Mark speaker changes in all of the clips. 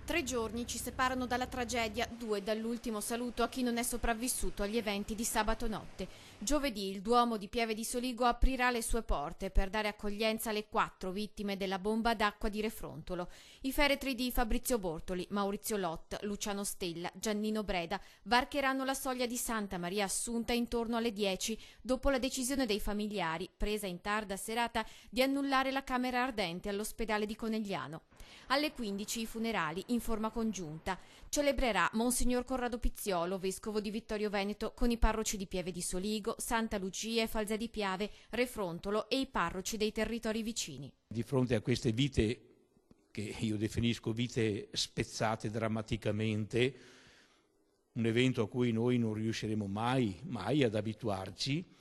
Speaker 1: 3 giorni ci separano dalla tragedia, 2 dall'ultimo saluto a chi non è sopravvissuto agli eventi di sabato notte. Giovedì il Duomo di Pieve di Soligo aprirà le sue porte per dare accoglienza alle 4 vittime della bomba d'acqua di Refrontolo. I feretri di Fabrizio Bortoli, Maurizio Lot, Luciano Stella, Giannino Breda varcheranno la soglia di Santa Maria Assunta intorno alle 10, dopo la decisione dei familiari, presa in tarda serata, di annullare la camera ardente all'ospedale di Conegliano. Alle 15 i funerali in forma congiunta. Celebrerà Monsignor Corrado Pizziolo, vescovo di Vittorio Veneto, con i parroci di Pieve di Soligo, Santa Lucia e Falzà di Piave, Refrontolo e i parroci dei territori vicini.
Speaker 2: Di fronte a queste vite, che io definisco vite spezzate drammaticamente, un evento a cui noi non riusciremo mai ad abituarci,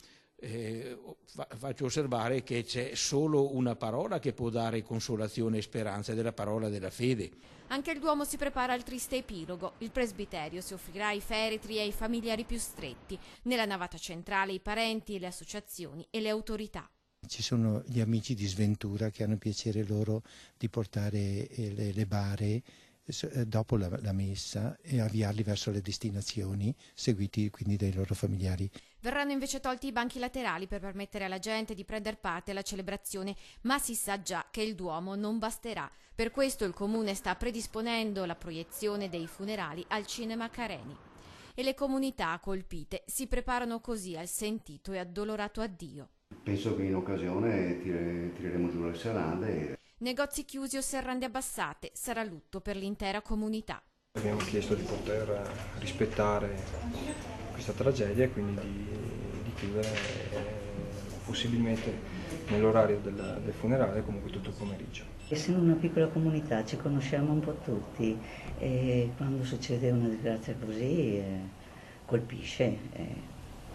Speaker 2: faccio osservare che c'è solo una parola che può dare consolazione e speranza, ed è la parola della fede.
Speaker 1: Anche il Duomo si prepara al triste epilogo. Il presbiterio si offrirà ai feretri e ai familiari più stretti. Nella navata centrale i parenti, le associazioni e le autorità.
Speaker 3: Ci sono gli amici di sventura che hanno piacere loro di portare le bare dopo la messa e avviarli verso le destinazioni, seguiti quindi dai loro familiari.
Speaker 1: Verranno invece tolti i banchi laterali per permettere alla gente di prendere parte alla celebrazione, ma si sa già che il Duomo non basterà. Per questo il Comune sta predisponendo la proiezione dei funerali al Cinema Careni. E le comunità colpite si preparano così al sentito e addolorato addio.
Speaker 4: Penso che in occasione tireremo giù le serrande.
Speaker 1: Negozi chiusi o serrande abbassate, sarà lutto per l'intera comunità.
Speaker 5: Abbiamo chiesto di poter rispettare questa tragedia e quindi di chiudere possibilmente nell'orario del funerale, comunque tutto il pomeriggio.
Speaker 6: Essendo una piccola comunità ci conosciamo un po' tutti e quando succede una disgrazia così colpisce, è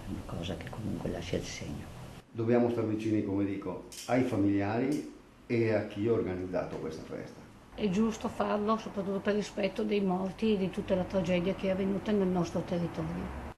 Speaker 6: una cosa che comunque lascia il segno.
Speaker 4: Dobbiamo stare vicini, come dico, ai familiari e a chi ha organizzato questa festa.
Speaker 7: È giusto farlo soprattutto per rispetto dei morti e di tutta la tragedia che è avvenuta nel nostro territorio.